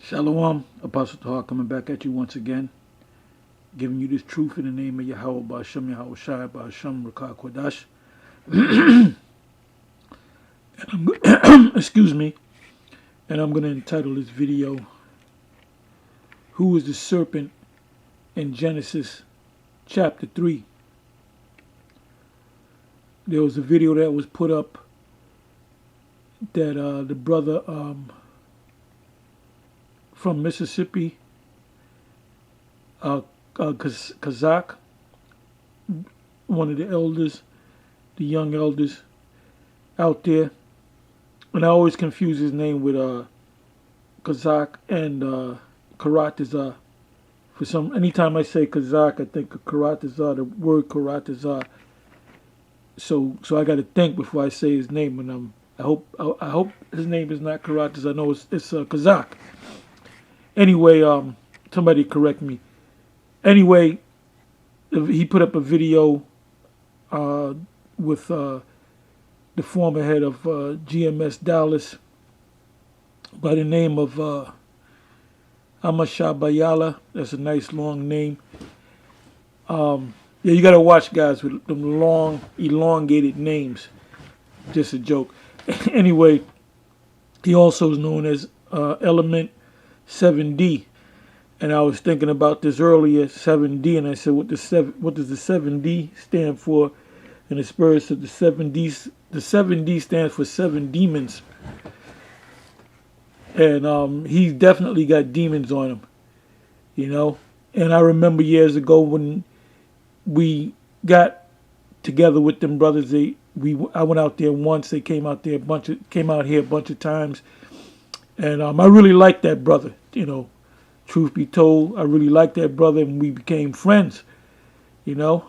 Shalom, Apostle Tahar coming back at you once again, giving you this truth in the name of Yahweh, Ba'ashem Yahweh Shai, Ba'ashem Rakah Kodash. Excuse me. And I'm going to entitle this video, Who is the Serpent in Genesis chapter 3. There was a video that was put up that the brother from Mississippi, Kazakh, one of the elders, the young elders out there, and I always confuse his name with Kazakh and Karatazar. Anytime I say Kazakh, I think of Karatazar, the word Karatazar. So I got to think before I say his name, and I hope his name is not Karatazar. I know it's Kazakh. Anyway, somebody correct me. Anyway, he put up a video with the former head of GMS Dallas by the name of Amashabayala. That's a nice long name. Yeah, you got to watch guys with them long, elongated names. Just a joke. Anyway, he also is known as Element 7D. And I was thinking about this earlier, 7D, and I said, what does the 7D stand for? And the Spirit said the 7D stands for 7 demons. And he's definitely got demons on him, you know. And I remember years ago when we got together with them brothers, I went out there once. They came out here a bunch of times, and I really liked that brother, you know. Truth be told, I really liked that brother, and we became friends, you know.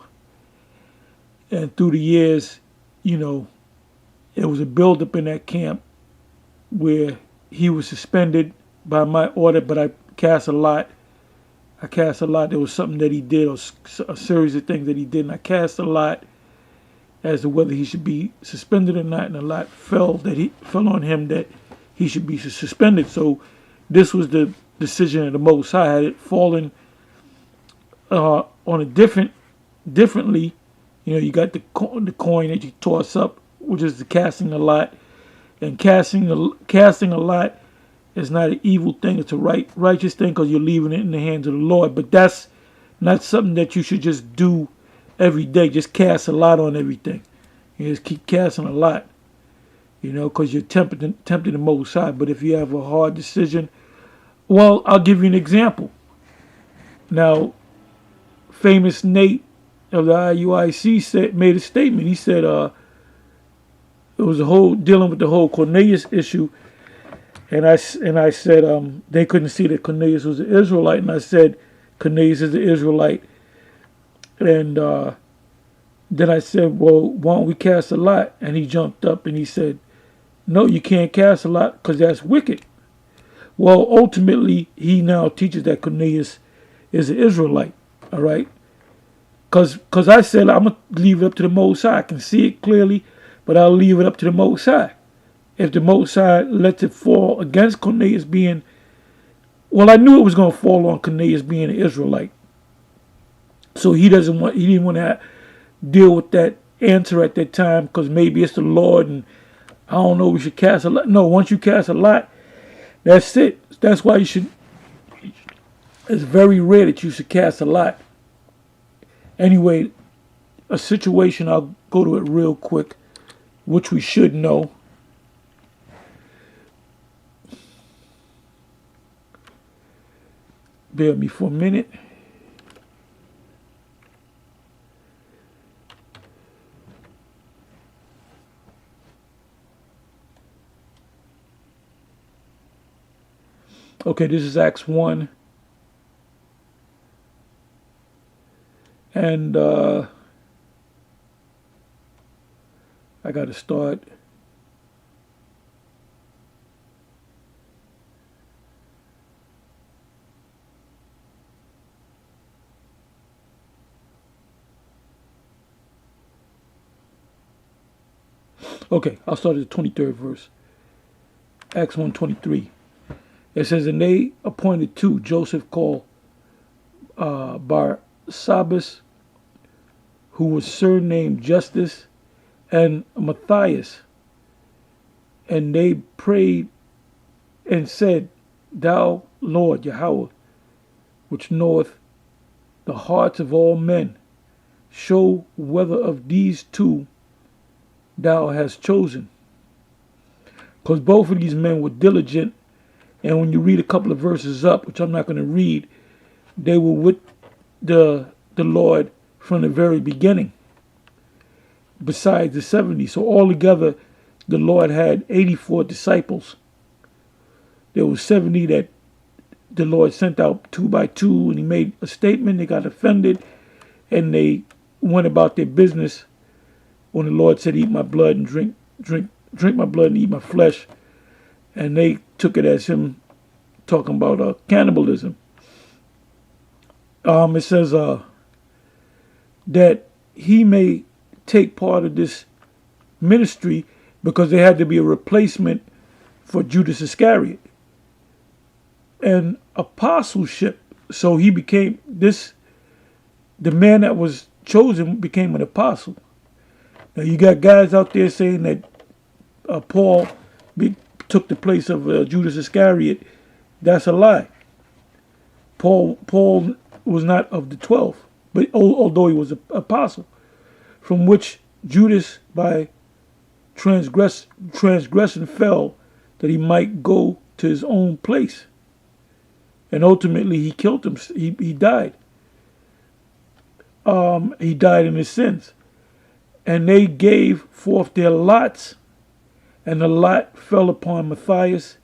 And through the years, you know, it was a buildup in that camp where he was suspended by my order, but I cast a lot. There was something that he did, or a series of things that he did, and I cast a lot as to whether he should be suspended or not, and a lot fell on him that he should be suspended. So this was the decision of the Most High. Had it fallen on a differently, you know, you got the coin that you toss up, which is the casting a lot, and casting a lot is not an evil thing; it's a righteous thing because you're leaving it in the hands of the Lord. But that's not something that you should just do every day. Just cast a lot on everything. You just keep casting a lot, you know, because you're tempting the Most High. But if you have a hard decision, well, I'll give you an example. Now, famous Nate of the IUIC made a statement. He said it was dealing with the whole Cornelius issue, and I said they couldn't see that Cornelius was an Israelite, and I said Cornelius is an Israelite, and then I said, well, why don't we cast a lot? And he jumped up and he said, no, you can't cast a lot because that's wicked. Well, ultimately, he now teaches that Cornelius is an Israelite, all right? Because I said, I'm going to leave it up to the Most High. I can see it clearly, but I'll leave it up to the Most High. If the Most High lets it fall against Cornelius being, well, I knew it was going to fall on Cornelius being an Israelite. So he didn't want to deal with that answer at that time because maybe it's the Lord and I don't know, we should cast a lot. No, once you cast a lot, that's it. That's why you should. It's very rare that you should cast a lot. Anyway, a situation, I'll go to it real quick, which we should know. Bear with me for a minute. Okay, this is Acts 1. And I got to start. Okay, I'll start at the 23rd verse. Acts 1:23. It says, and they appointed two, Joseph called Barsabbas, who was surnamed Justice, and Matthias. And they prayed and said, Thou, Lord Yahweh, which knoweth the hearts of all men, show whether of these two thou hast chosen. Because both of these men were diligent, and when you read a couple of verses up, which I'm not going to read, they were with the Lord from the very beginning, besides the 70. So altogether, the Lord had 84 disciples. There were 70 that the Lord sent out 2 by 2, and he made a statement. They got offended, and they went about their business when the Lord said, eat my blood and drink my blood and eat my flesh. And they took it as him talking about cannibalism. It says that he may take part of this ministry because there had to be a replacement for Judas Iscariot. And apostleship, so he became the man that was chosen became an apostle. Now you got guys out there saying that Paul took the place of Judas Iscariot. That's a lie. Paul was not of the 12, but although he was an apostle, from which Judas by transgression fell, that he might go to his own place. And ultimately he killed him. He died. He died in his sins. And they gave forth their lots, and the lot fell upon Matthias,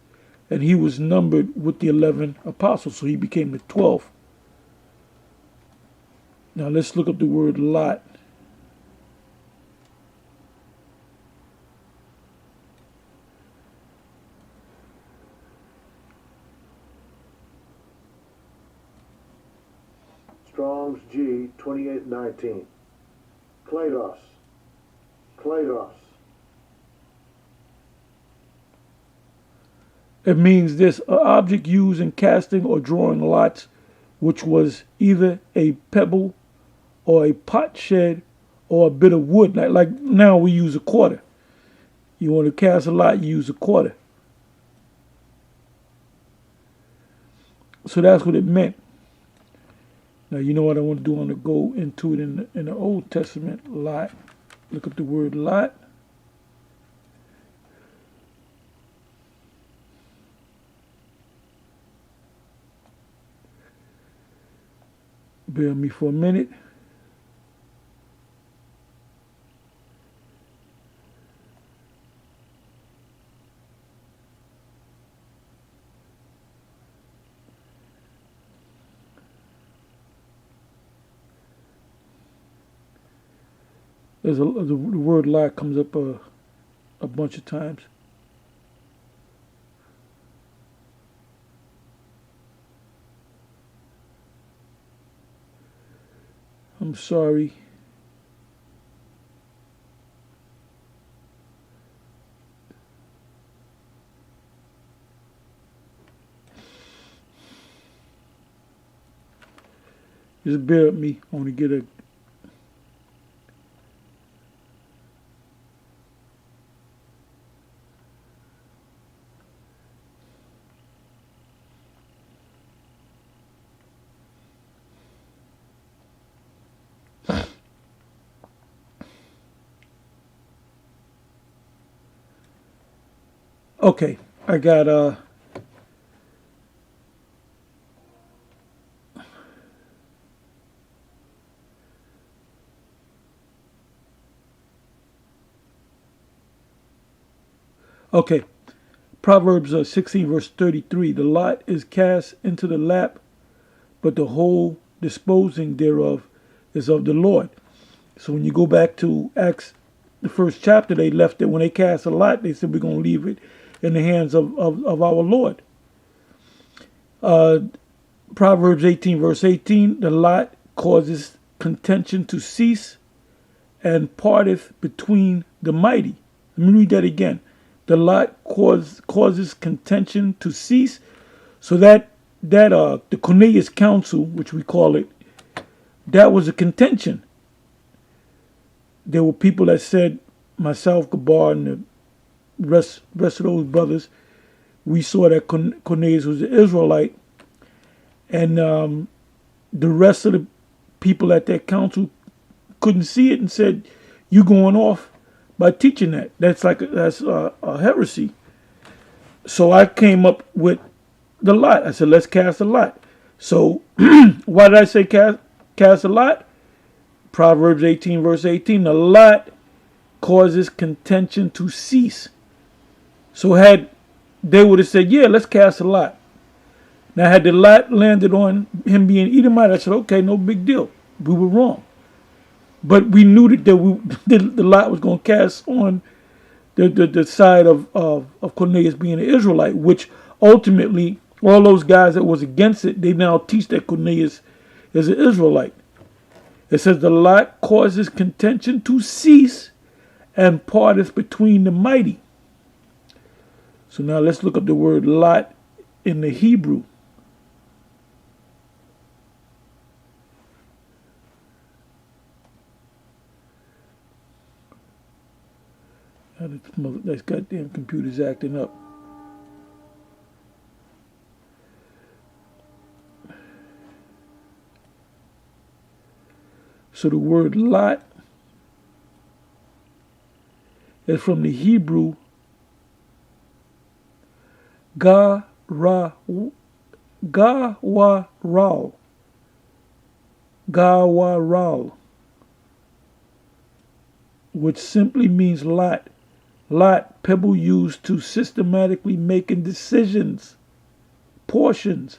and he was numbered with the 11 apostles, so he became the 12th. Now let's look up the word lot. Strong's G 2819. Kledos. Kledos. It means this, an object used in casting or drawing lots, which was either a pebble or a potsherd or a bit of wood. Like now we use a quarter. You want to cast a lot, you use a quarter. So that's what it meant. Now you know what I want to do? I want to go into it in the Old Testament, lot. Look up the word lot. Bear with me for a minute. The word lot comes up a bunch of times. I'm sorry. Just bear with me. I want to get a okay, I got okay. Proverbs 16 verse 33. The lot is cast into the lap, but the whole disposing thereof is of the Lord. So when you go back to Acts, the first chapter, they left it when they cast a lot. They said we're going to leave it in the hands of our Lord. Proverbs 18 verse 18. The lot causes contention to cease and parteth between the mighty. Let me read that again. The lot causes contention to cease, So the Cornelius Council, which we call it, that was a contention. There were people that said, myself, Gabar, and the rest of those brothers, we saw that Cornelius was an Israelite, and the rest of the people at that council couldn't see it and said, "You going off by teaching that? That's a heresy." So I came up with the lot. I said, "Let's cast a lot." So why did I say cast a lot? Proverbs 18 verse 18. The lot causes contention to cease. So had they would have said, "Yeah, let's cast a lot." Now, had the lot landed on him being Edomite, I said, "Okay, no big deal. We were wrong." But we knew that the lot was going to cast on the side of Cornelius being an Israelite, which ultimately all those guys that was against it, they now teach that Cornelius is an Israelite. It says the lot causes contention to cease and parteth between the mighty. So now let's look up the word lot in the Hebrew. This goddamn computer's acting up. So the word lot is from the Hebrew gawaral, which simply means lot. Lot, pebble used to systematically making decisions. Portions,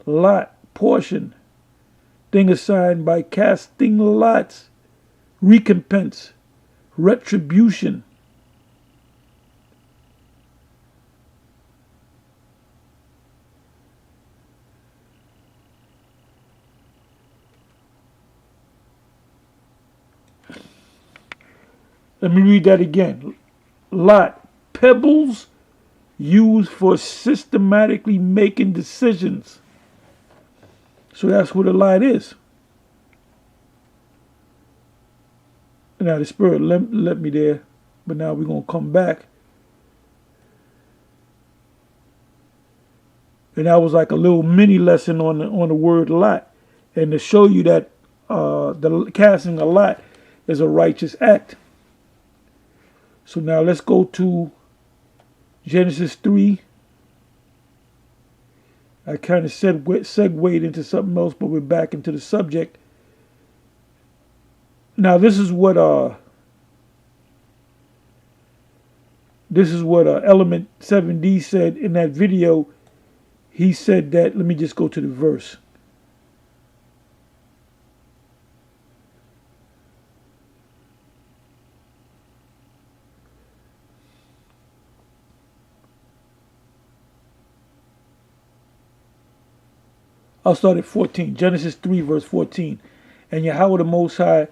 lot, portion. Thing assigned by casting lots. Recompense, retribution. Let me read that again. Lot, pebbles used for systematically making decisions. So that's what a lot is. Now the Spirit let me there, but now we're going to come back. And that was like a little mini lesson on the word lot. And to show you that the casting a lot is a righteous act. So now let's go to Genesis 3. I kind of segued into something else, but we're back into the subject. Now this is what Element 7D said in that video. He said that, let me just go to the verse. I'll start at 14. Genesis 3 verse 14. And Yahweh the Most High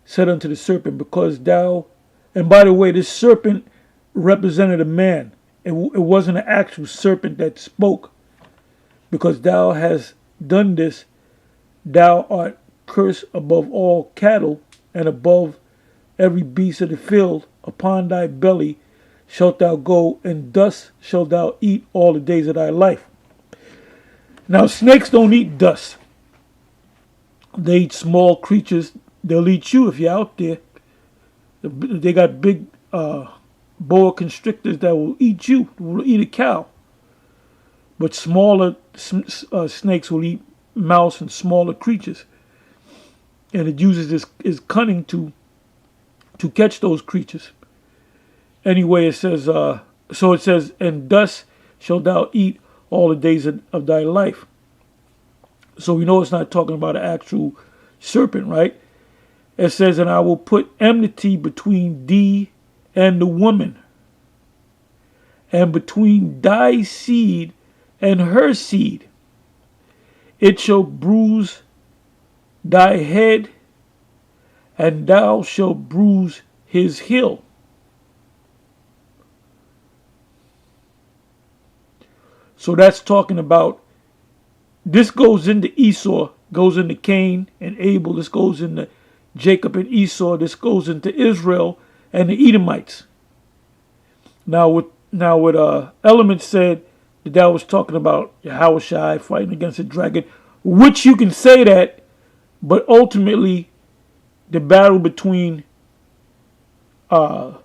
said unto the serpent, because thou, and by the way, this serpent represented a man. It wasn't an actual serpent that spoke. Because thou hast done this, thou art cursed above all cattle and above every beast of the field. Upon thy belly shalt thou go, and dust shalt thou eat all the days of thy life. Now, snakes don't eat dust. They eat small creatures. They'll eat you if you're out there. They got big boa constrictors that will eat you, will eat a cow. But smaller snakes will eat mouse and smaller creatures. And it uses its cunning to catch those creatures. Anyway, it says, so it says, and dust shalt thou eat all the days of thy life. So we know it's not talking about an actual serpent, right? It says, and I will put enmity between thee and the woman, and between thy seed and her seed. It shall bruise thy head, and thou shalt bruise his heel. So that's talking about, this goes into Esau, goes into Cain and Abel. This goes into Jacob and Esau. This goes into Israel and the Edomites. Now what Element said that was talking about Yahushua fighting against a dragon, which you can say that, but ultimately the battle between good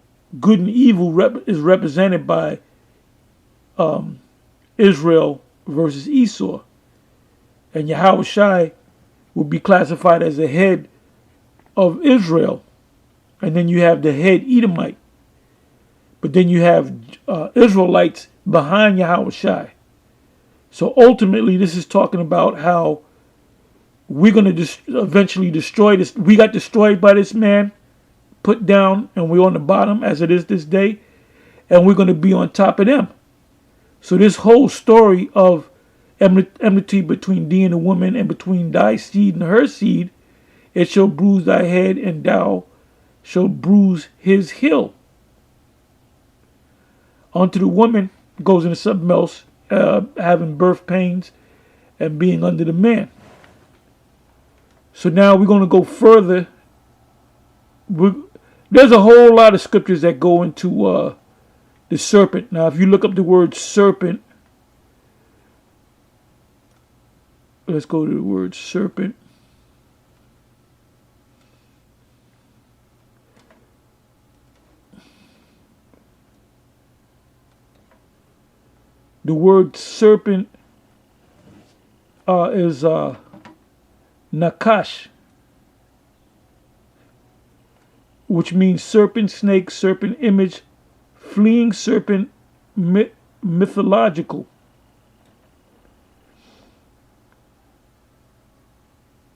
and evil is represented by Israel versus Esau. And Yahushua would be classified as the head of Israel. And then you have the head Edomite. But then you have Israelites behind Yahushua. So ultimately, this is talking about how we're going to eventually destroy this. We got destroyed by this man, put down, and we're on the bottom as it is this day. And we're going to be on top of them. So this whole story of enmity between thee and the woman, and between thy seed and her seed, it shall bruise thy head, and thou shalt bruise his heel. Onto the woman goes into something else, having birth pains and being under the man. So now we're going to go further. There's a whole lot of scriptures that go into the serpent. Now, if you look up the word serpent, let's go to the word serpent. The word serpent is nakash, which means serpent, snake, serpent image, fleeing serpent, mythological.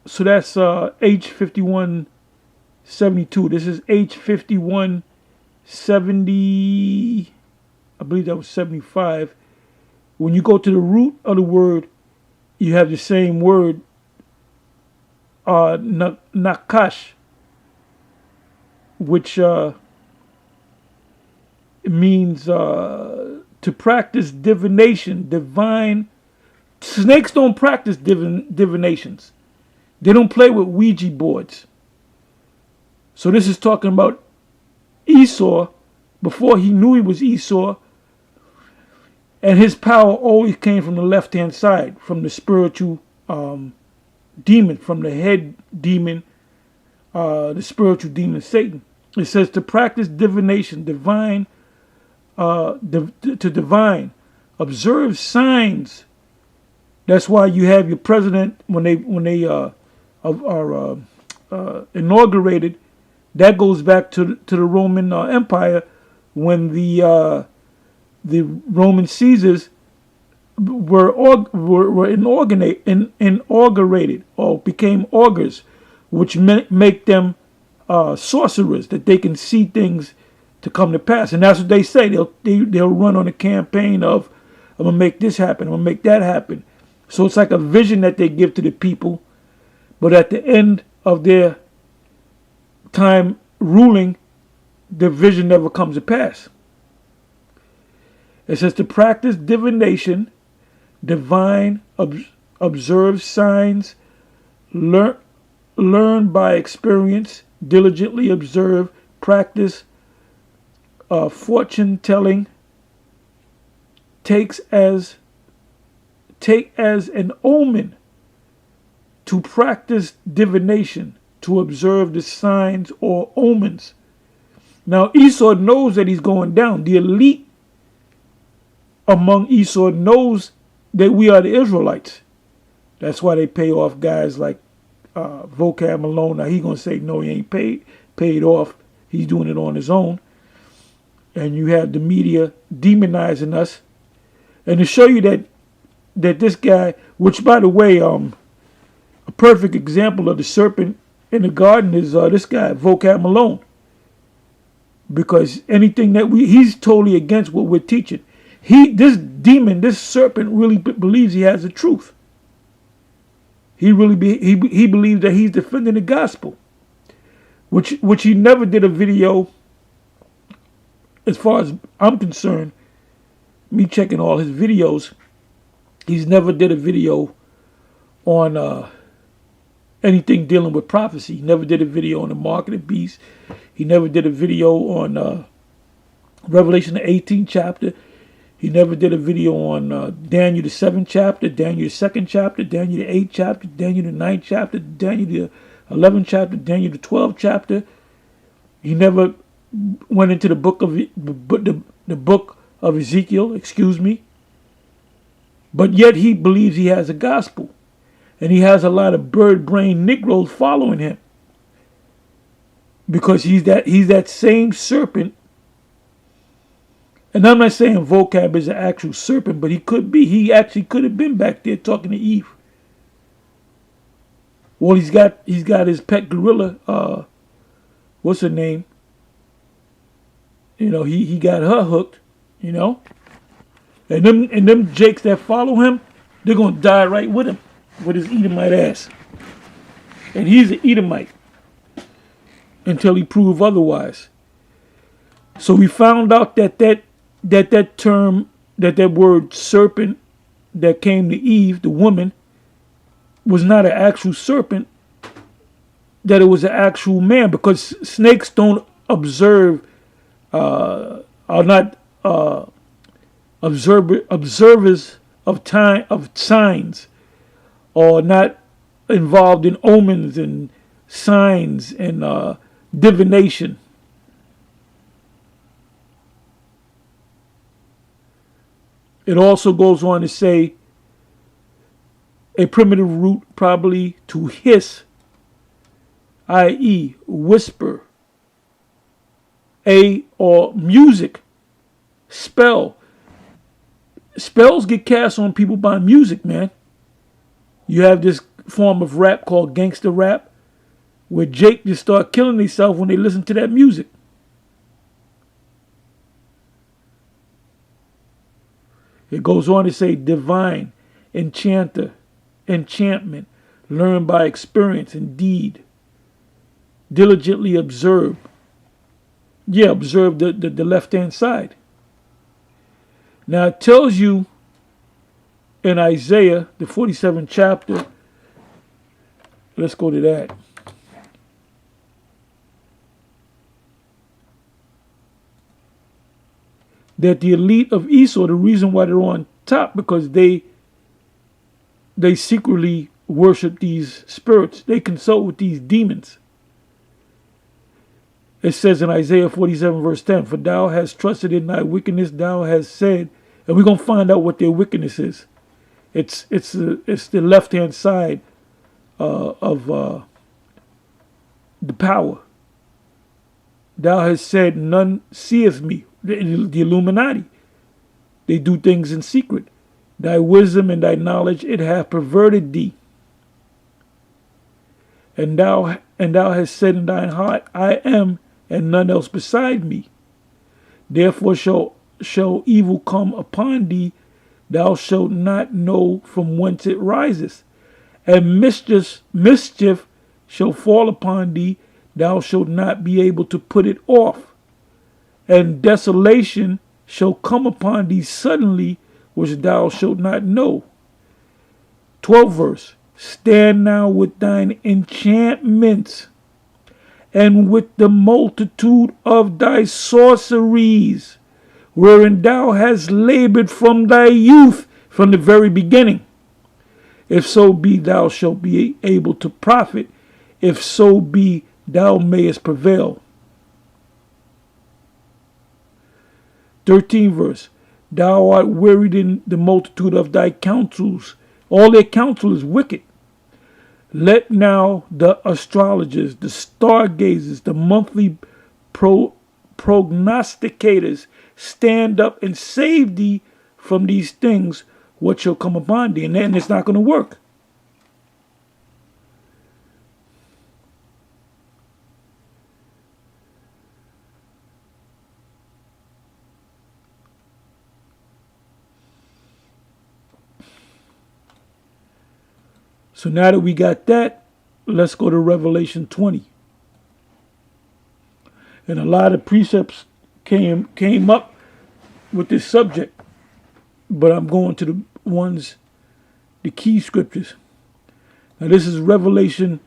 So that's H5172. This is H5170. I believe that was 75. When you go to the root of the word, you have the same word, nakash, which means to practice divination, divine. Snakes don't practice divinations. They don't play with Ouija boards. So this is talking about Esau before he knew he was Esau. And his power always came from the left-hand side, from the spiritual demon, from the head demon, the spiritual demon Satan. It says to practice divination, divine, to divine, observe signs. That's why you have your president when they are inaugurated. That goes back to the Roman Empire, when the Roman Caesars were inaugurated or became augurs, which make them sorcerers, that they can see things to come to pass. And that's what they say. They'll run on a campaign of, I'm going to make this happen, I'm going to make that happen. So it's like a vision that they give to the people, but at the end of their time ruling, the vision never comes to pass. It says to practice divination, divine, observe signs, learn by experience, diligently observe, practice fortune telling, take as an omen, to practice divination, to observe the signs or omens. Now Esau knows that he's going down. The elite among Esau knows that we are the Israelites. That's why they pay off guys like Vocab Malone. Now he's going to say, no, he ain't paid off. He's doing it on his own. And you have the media demonizing us. And to show you that this guy, which by the way, a perfect example of the serpent in the garden is this guy, Vocab Malone. Because anything that he's totally against what we're teaching. This demon, this serpent really believes he has the truth. He believes that he's defending the gospel, which he never did a video, as far as I'm concerned, me checking all his videos, He's never did a video on anything dealing with prophecy. He never did a video on the mark of the beast. He never did a video on Revelation the 18th chapter. He never did a video on Daniel the 7th chapter, Daniel the 2nd chapter, Daniel the 8th chapter, Daniel the 9th chapter, Daniel the 11th chapter, Daniel the 12th chapter. He never went into the book of the book of Ezekiel, excuse me. But yet he believes he has a gospel. And he has a lot of bird-brained Negroes following him. Because he's that same serpent. And I'm not saying Vocab is an actual serpent, but he could be. He actually could have been back there talking to Eve. Well, he's got his pet gorilla, what's her name? You know, he got her hooked, you know. And them jakes that follow him, they're gonna die right with him, with his Edomite ass. And he's an Edomite until he prove otherwise. So we found out that term, that word serpent that came to Eve, the woman, was not an actual serpent, that it was an actual man, because snakes don't observe, are not observers of time, of signs, or not involved in omens and signs and divination. It also goes on to say a primitive root probably to hiss, i.e. whisper, or music, spell. Spells get cast on people by music, man. You have this form of rap called gangster rap, where Jake just start killing themselves when they listen to that music. It goes on to say divine, enchanter, enchantment, learned by experience and deed. Diligently observe. Yeah, observe the left-hand side. Now it tells you in Isaiah, the 47th chapter, let's go to that. That the elite of Esau, the reason why they're on top, because they secretly worship these spirits. They consult with these demons. It says in Isaiah 47 verse 10, for thou hast trusted in thy wickedness, thou hast said, and we're going to find out what their wickedness is. It's the left-hand side of the power. Thou hast said, none seeth me. The Illuminati. They do things in secret. Thy wisdom and thy knowledge, it hath perverted thee. And thou hast said in thine heart, I am, and none else beside me. Therefore shall evil come upon thee, thou shalt not know from whence it riseth. And mischief shall fall upon thee, thou shalt not be able to put it off. And desolation shall come upon thee suddenly, which thou shalt not know. 12th verse. Stand now with thine enchantments, and with the multitude of thy sorceries, wherein thou hast labored from thy youth, from the very beginning. If so be thou shalt be able to profit, if so be thou mayest prevail. 13th verse. Thou art wearied in the multitude of thy counsels. All their counsel is wicked. Let now the astrologers, the stargazers, the monthly prognosticators stand up and save thee from these things what shall come upon thee. And then it's not going to work. So now that we got that, let's go to Revelation 20. And a lot of precepts came up with this subject, but I'm going to the ones the key scriptures. Now this is Revelation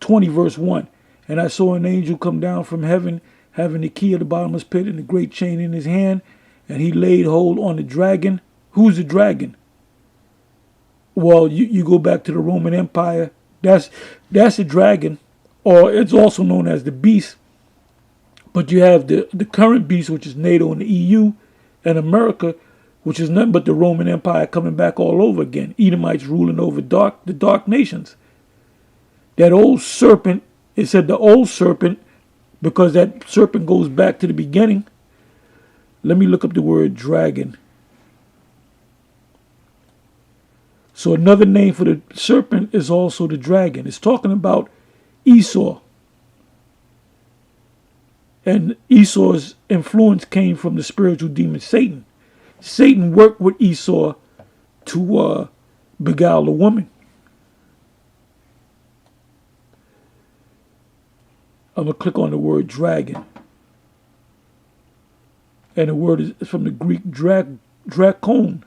20 verse 1. And I saw an angel come down from heaven, having the key of the bottomless pit and a great chain in his hand, and he laid hold on the dragon. Who's the dragon? Well, you go back to the Roman Empire. That's the dragon, or it's also known as the beast. But you have the current beast, which is NATO and the EU and America, which is nothing but the Roman Empire coming back all over again. Edomites ruling over the dark nations. That old serpent, it said the old serpent, because that serpent goes back to the beginning. Let me look up the word dragon. So another name for the serpent is also the dragon. It's talking about Esau. And Esau's influence came from the spiritual demon Satan. Satan worked with Esau to beguile a woman. I'm going to click on the word dragon. And the word is from the Greek drakon.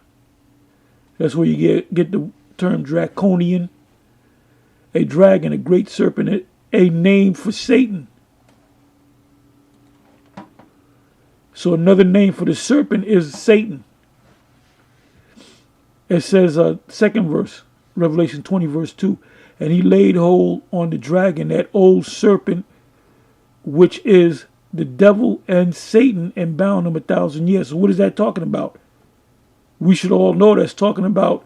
That's where you get the term draconian. A dragon, a great serpent, a name for Satan. So another name for the serpent is Satan. It says, second verse, Revelation 20 verse 2. And he laid hold on the dragon, that old serpent, which is the devil and Satan, and bound him 1,000 years. So what is that talking about? We should all know that's talking about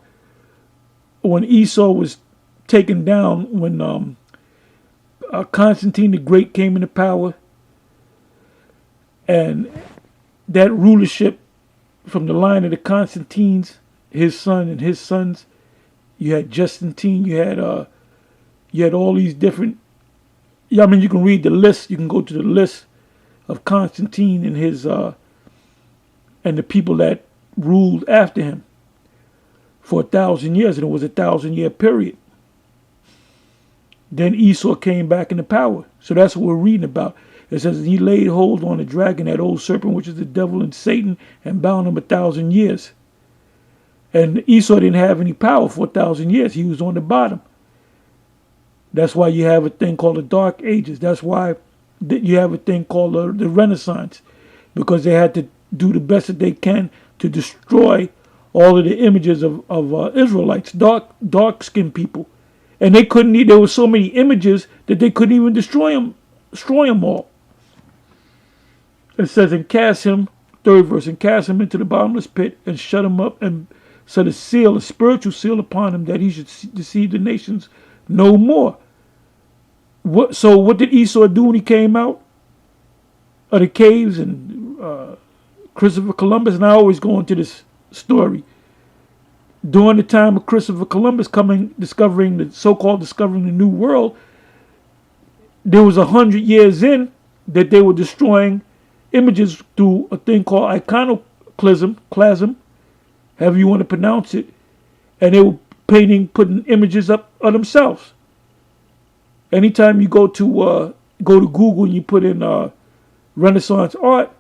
when Esau was taken down, when Constantine the Great came into power, and that rulership from the line of the Constantines, his son and his sons. You had Justinian, you had all these different. Yeah, I mean, you can read the list. You can go to the list of Constantine and his and the people that ruled after him for 1,000 years, and it was a 1,000-year period. Then Esau came back into power. So that's what we're reading about. It says, he laid hold on the dragon, that old serpent, which is the devil and Satan, and bound him 1,000 years. And Esau didn't have any power for 1,000 years. He was on the bottom. That's why you have a thing called the Dark Ages. That's why you have a thing called the Renaissance, because they had to do the best that they can to destroy all of the images of Israelites, dark-skinned people. And they couldn't. There were so many images that they couldn't even destroy them all. It says, and cast him, third verse, and cast him into the bottomless pit and shut him up and set a seal, a spiritual seal upon him, that he should deceive the nations no more. So what did Esau do when he came out of the caves and Christopher Columbus? And I always go into this story. During the time of Christopher Columbus discovering the New World, there was 100 years in that they were destroying images through a thing called iconoclasm, however you want to pronounce it, and they were putting images up of themselves. Anytime you go to Google and you put in Renaissance art,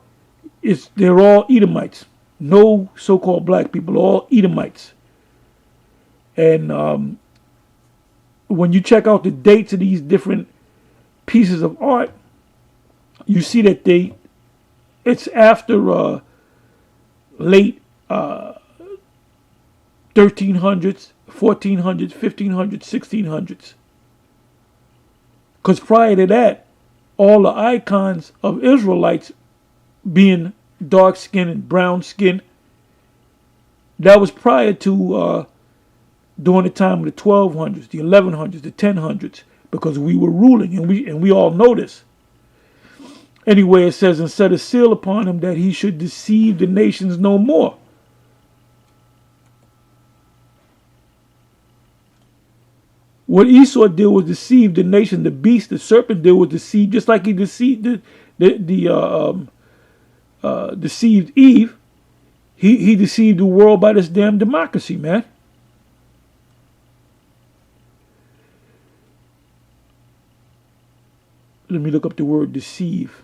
they're all Edomites. No so-called black people, all Edomites. And when you check out the dates of these different pieces of art, you see that it's after late 1300s, 1400s, 1500s, 1600s. Because prior to that, all the icons of Israelites being dark skin and brown skin, that was prior to during the time of the 1200s, the 1100s, the 1000s, because we were ruling, and we all know this. Anyway, it says, and set a seal upon him, that he should deceive the nations no more. What Esau did was deceive the nation. The beast, the serpent, did was deceive, just like he deceived deceived Eve. He deceived the world by this damn democracy, man. Let me look up the word deceive.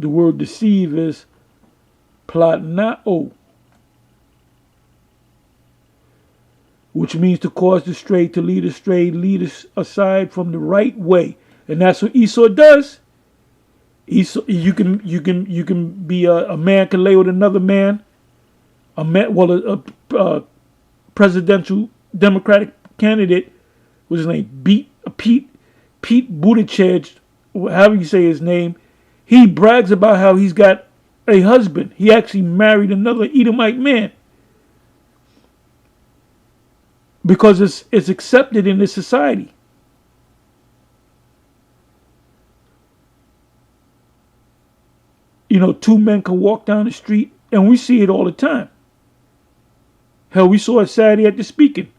The word deceive is platnao, which means to cause the stray, to lead astray, lead us aside from the right way. And that's what Esau does. Esau, you can be a man can lay with another man. A man, well, a presidential Democratic candidate, what's his name? Pete Buttigieg, however you say his name. He brags about how he's got a husband. He actually married another Edomite man. Because it's accepted in this society. You know, two men can walk down the street, and we see it all the time. Hell, we saw it Saturday at the speaking.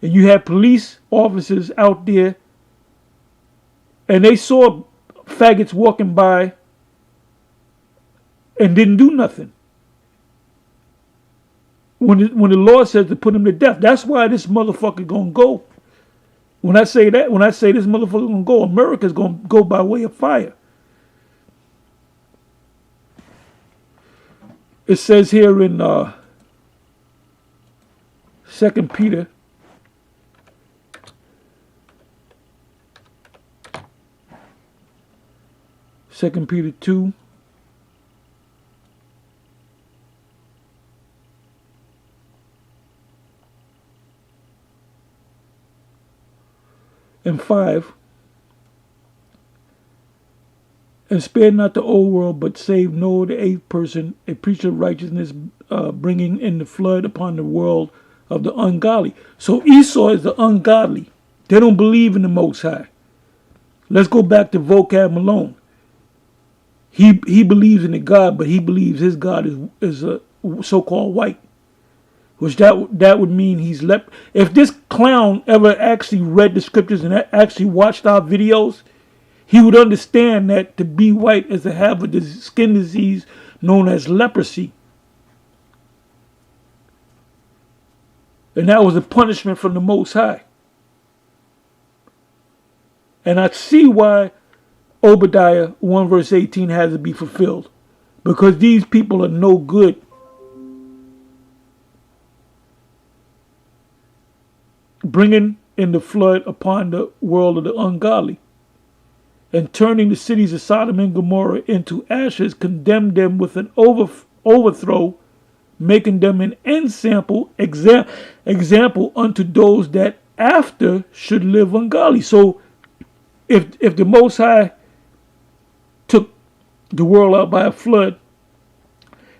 And you had police officers out there, and they saw faggots walking by and didn't do nothing. When the Lord says to put him to death, that's why this motherfucker gonna go. When I say this motherfucker gonna go, America's gonna go by way of fire. It says here in 2 Peter, Second Peter 2, and 5, and spare not the old world, but save Noah the eighth person, a preacher of righteousness, bringing in the flood upon the world of the ungodly. So Esau is the ungodly. They don't believe in the Most High. Let's go back to Vocab Malone. He believes in a God, but he believes his God is so-called white. Which that would mean he's left. If this clown ever actually read the scriptures and actually watched our videos, he would understand that to be white is to have a skin disease known as leprosy. And that was a punishment from the Most High. And I see why Obadiah 1 verse 18 has to be fulfilled. Because these people are no good. Bringing in the flood upon the world of the ungodly, and turning the cities of Sodom and Gomorrah into ashes, condemned them with an overthrow, making them an example unto those that after should live ungodly. So if the Most High took the world out by a flood,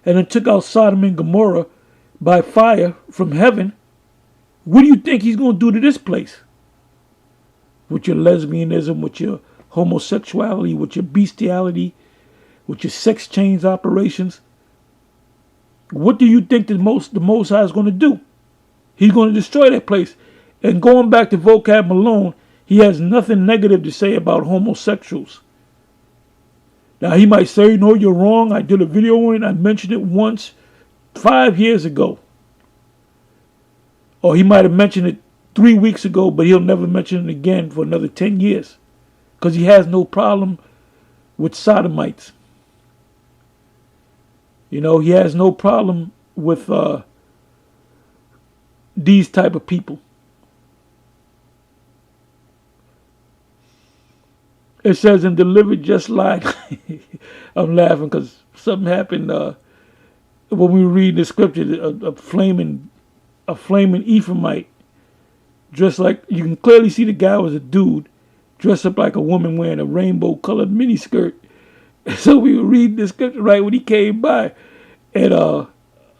and then took out Sodom and Gomorrah by fire from heaven, what do you think he's going to do to this place? With your lesbianism, with your homosexuality, with your bestiality, with your sex change operations? What do you think the Most High is going to do? He's going to destroy that place. And going back to Vocab Malone, he has nothing negative to say about homosexuals. Now he might say, no, you're wrong. I did a video on it. I mentioned it once 5 years ago. Or he might have mentioned it 3 weeks ago, but he'll never mention it again for another 10 years. Because he has no problem with sodomites. You know, he has no problem with these type of people. It says, and delivered just like, I'm laughing because something happened when we read the scripture, a flaming Ephraimite, dressed like, you can clearly see the guy was a dude, dressed up like a woman wearing a rainbow-colored miniskirt. So we were reading the scripture right when he came by, and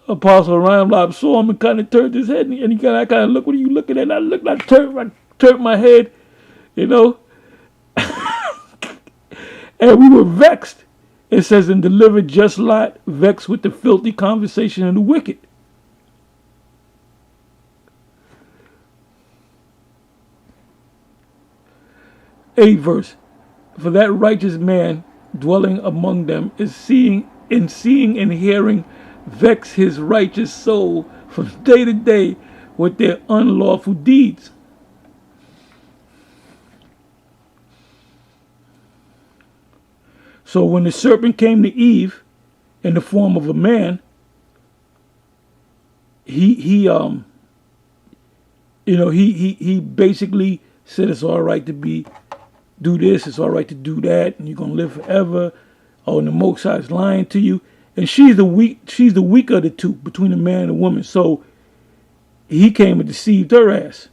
Apostle Ryan Lob saw him and kind of turned his head, and he kind of looked, what are you looking at? And I looked, I turned my head, you know, and we were vexed. It says, and delivered just Lot, vexed with the filthy conversation of the wicked. Eighth verse, for that righteous man dwelling among them is seeing and hearing vex his righteous soul from day to day with their unlawful deeds. So when the serpent came to Eve in the form of a man, he basically said it's all right to do this, it's all right to do that, and you're gonna live forever. Oh, and the Most High is lying to you, and she's the weaker of the two between the man and the woman. So he came and deceived her ass,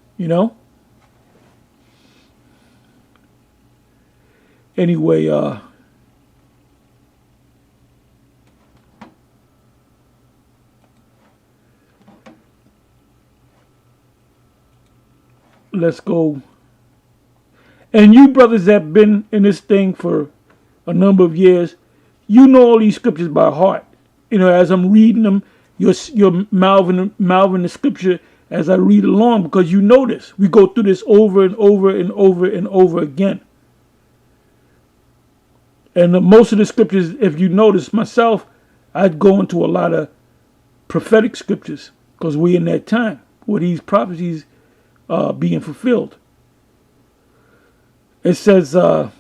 Anyway, let's go. And you brothers that have been in this thing for a number of years, you know all these scriptures by heart. As I'm reading them, you're mouthing the scripture as I read along, because you know this. We go through this over and over and over and over again. And most of the scriptures, if you notice myself, I'd go into a lot of prophetic scriptures, because we're in that time where these prophecies being fulfilled. It says, third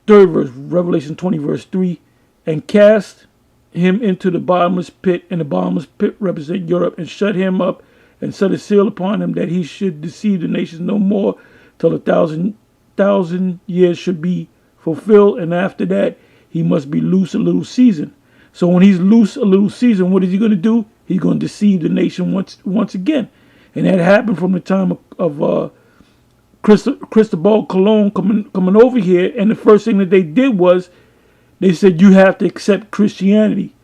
verse, Revelation 20, verse 3, and cast him into the bottomless pit, and the bottomless pit represent Europe, and shut him up, and set a seal upon him, that he should deceive the nations no more, till 1,000 years should be fulfilled, and after that he must be loose a little season. So when he's loose a little season, what is he going to do? He's going to deceive the nation once again. And that happened from the time of Cristobal Colon coming over here, and the first thing that they did was they said you have to accept Christianity,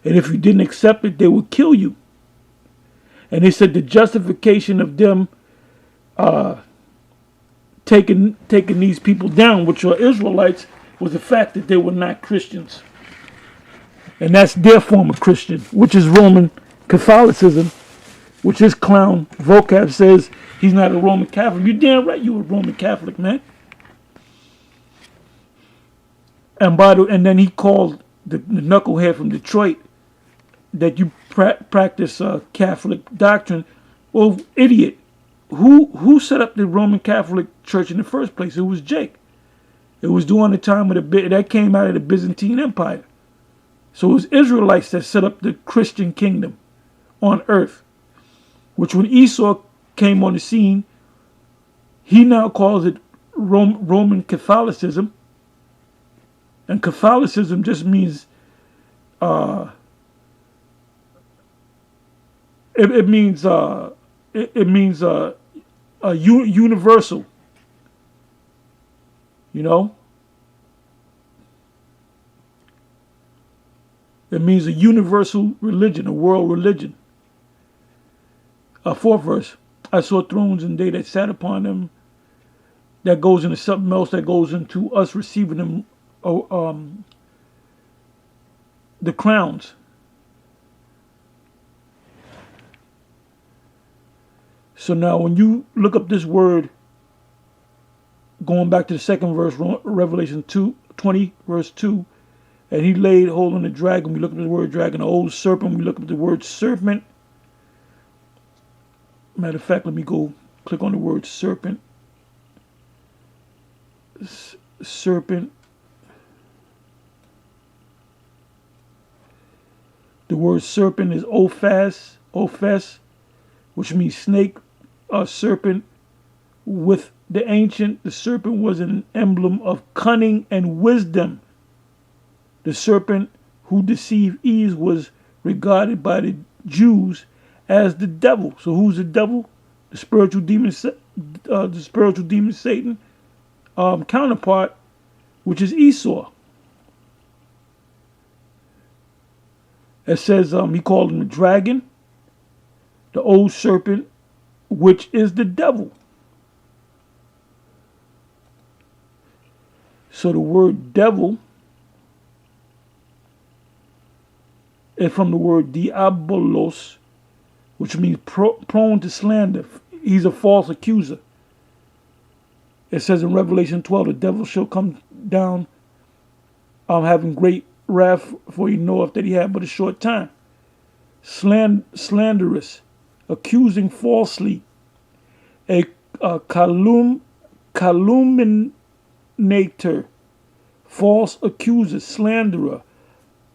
and if you didn't accept it, they would kill you. And they said the justification of them taking these people down, which are Israelites, was the fact that they were not Christians. And that's their form of Christian, which is Roman Catholicism, which this clown vocab says he's not a Roman Catholic. You're damn right you a Roman Catholic, man. And then he called the knucklehead from Detroit that you practice Catholic doctrine. Well, idiot. Who set up the Roman Catholic Church in the first place? It was Jake. It was during the time of that came out of the Byzantine Empire. So it was Israelites that set up the Christian kingdom on earth. Which when Esau came on the scene, he now calls it Roman Catholicism. And Catholicism just means it means universal. It means a universal religion, a world religion. Fourth verse, I saw thrones and they that sat upon them. That goes into something else that goes into us receiving them, the crowns. So now when you look up this word, going back to the second verse, Revelation 20, verse 2, and he laid hold on the dragon. We look up the word dragon, the old serpent. We look up the word serpent. Matter of fact, let me go click on the word serpent. Serpent. The word serpent is ophes, which means snake, serpent. With the ancient, the serpent was an emblem of cunning and wisdom. The serpent who deceived Eve was regarded by the Jews as the devil. So who's the devil? The spiritual demon Satan counterpart, which is Esau. It says he called him the dragon, the old serpent, which is the devil. So the word devil is from the word diabolos, which means prone to slander. He's a false accuser. It says in Revelation 12, the devil shall come down having great wrath, for he knoweth that he had but a short time. Slanderous, accusing falsely, a calumniator, false accuser, slanderer,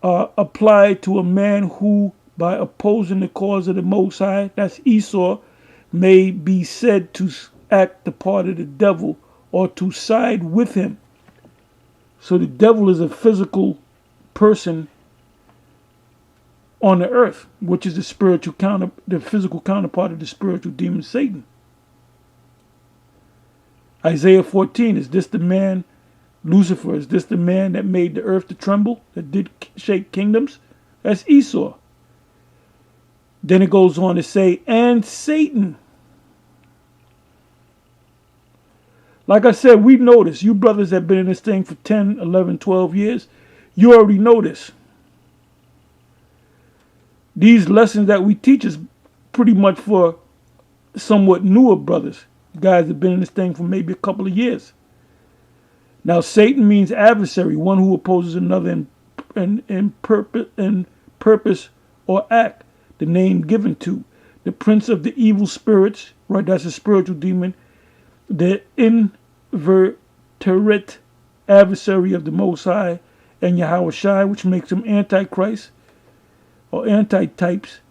applied to a man who, by opposing the cause of the Most High, that's Esau, may be said to act the part of the devil or to side with him. So the devil is a physical person on the earth, which is the physical counterpart of the spiritual demon Satan. Isaiah 14, is this the man, Lucifer, is this the man that made the earth to tremble, that did shake kingdoms? That's Esau. Then it goes on to say, and Satan. Like I said, we know this. You brothers have been in this thing for 10, 11, 12 years. You already know this. These lessons that we teach is pretty much for somewhat newer brothers. Guys have been in this thing for maybe a couple of years. Now, Satan means adversary, one who opposes another in purpose or act. The name given to the prince of the evil spirits, right? That's a spiritual demon. The inveterate adversary of the Most High and Yahweh Shai, which makes him Antichrist or antitypes.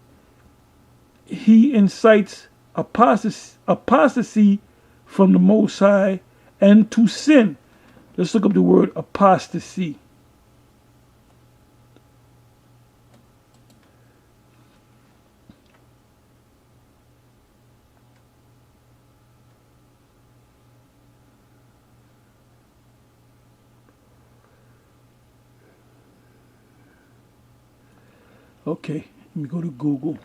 He incites apostasy from the Most High and to sin. Let's look up the word apostasy. Okay, let me go to Google.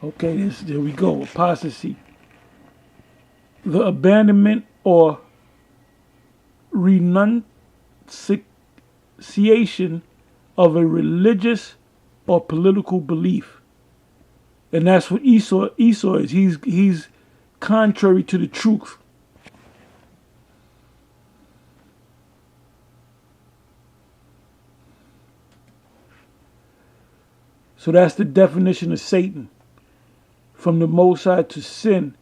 Okay, there we go. Apostasy. The abandonment or renunciation of a religious or political belief. And that's what Esau is. He's contrary to the truth. So that's the definition of Satan. From the Most High to sin.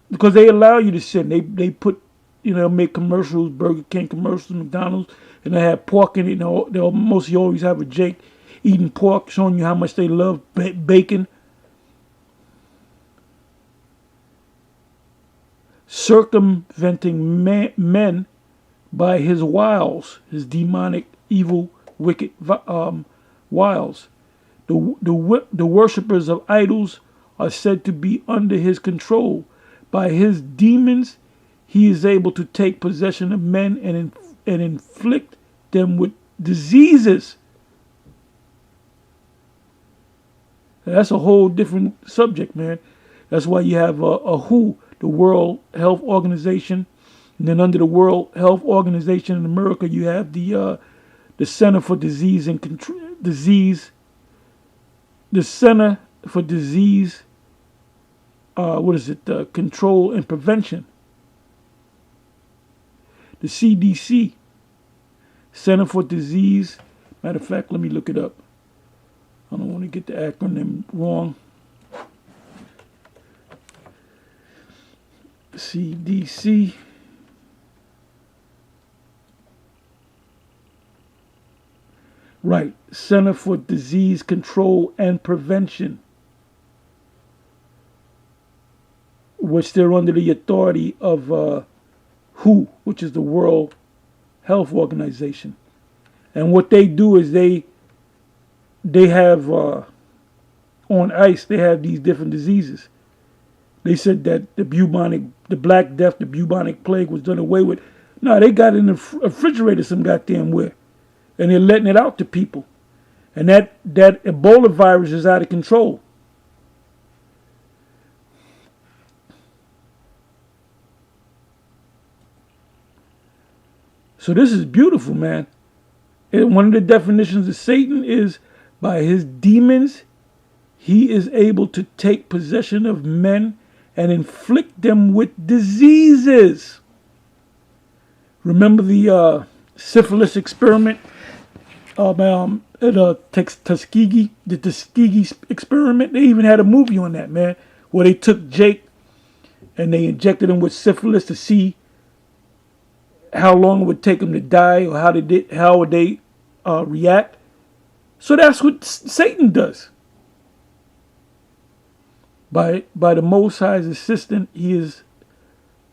Because they allow you to sin. They put, make commercials, Burger King commercials, McDonald's, and they have pork in it. They'll mostly always have a Jake eating pork, showing you how much they love bacon. Circumventing men by his wiles, his demonic, evil, wicked wiles. The worshippers of idols are said to be under his control. By his demons, he is able to take possession of men and inflict them with diseases. That's a whole different subject, man. That's why you have a WHO, the World Health Organization, and then under the World Health Organization in America, you have the Center for Disease and the Center for Disease. Control and Prevention. The CDC, Center for Disease. Matter of fact, let me look it up. I don't want to get the acronym wrong. CDC. Right, Center for Disease Control and Prevention, which they're under the authority of WHO, which is the World Health Organization. And what they do is they have on ice, they have these different diseases. They said that the Black Death, the bubonic plague was done away with. No, they got it in the refrigerator some goddamn where. And they're letting it out to people. And that Ebola virus is out of control. So this is beautiful, man. And one of the definitions of Satan is by his demons, He is able to take possession of men and inflict them with diseases. Remember the syphilis experiment at Tuskegee, the Tuskegee experiment? They even had a movie on that, man, where they took Jake and they injected him with syphilis to see how long it would take him to die, or how would they react. So that's what Satan does. By the Most High's assistance, he is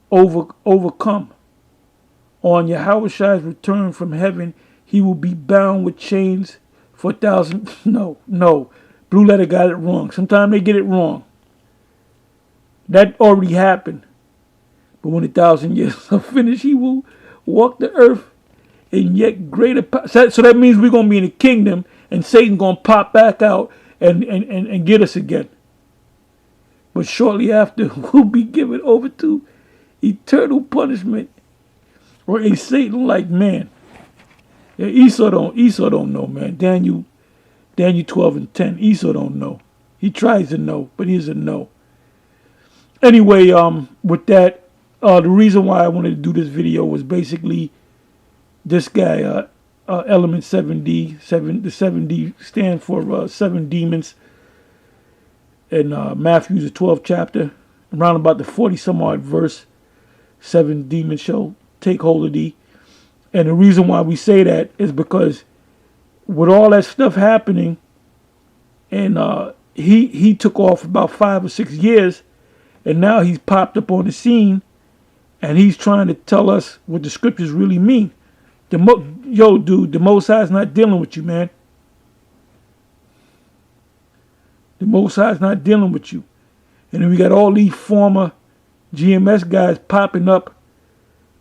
overcome. On Yahweh's return from heaven, he will be bound with chains for 1,000. No. Blue Letter got it wrong. Sometimes they get it wrong. That already happened. But when 1,000 years are finished, he will walk the earth in yet greater power. So that means we're going to be in the kingdom, and Satan's going to pop back out and get us again. But shortly after, we'll be given over to eternal punishment, or a Satan-like man. Yeah, Esau don't know, man. Daniel 12:10. Esau don't know. He tries to know, but he doesn't know. Anyway, with that, the reason why I wanted to do this video was basically this guy, Element 7D. The 7D stands for 7 demons. In Matthew, the 12th chapter, around about the 40-some odd verse, 7 demons shall take hold of thee. And the reason why we say that is because with all that stuff happening, and he took off about 5 or 6 years, and now he's popped up on the scene, and he's trying to tell us what the scriptures really mean. Dude, the Most High's not dealing with you, man. The Most High's not dealing with you. And then we got all these former GMS guys popping up,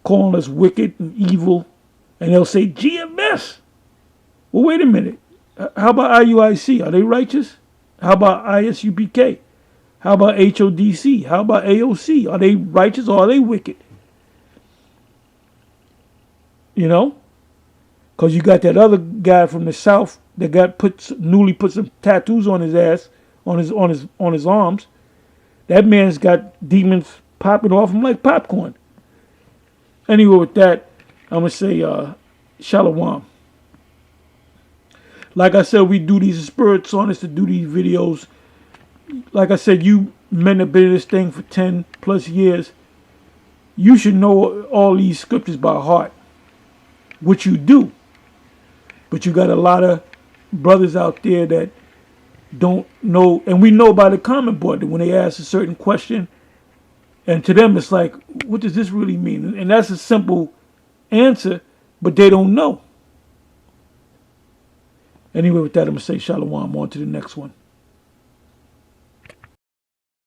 calling us wicked and evil. And they'll say, GMS? Well, wait a minute. How about IUIC? Are they righteous? How about ISUPK? How about HODC? How about AOC? Are they righteous or are they wicked? You know? Because you got that other guy from the South that newly put some tattoos on his ass, on his arms. That man's got demons popping off him like popcorn. Anyway, with that, I'm going to say Shalom. Like I said, we do these spirits on us to do these videos. Like I said, you men have been in this thing for 10 plus years. You should know all these scriptures by heart, which you do. But you got a lot of brothers out there that don't know. And we know by the comment board that when they ask a certain question, and to them it's like, what does this really mean? And that's a simple answer, but they don't know. Anyway, with that, I'm going to say shalom. On to the next one.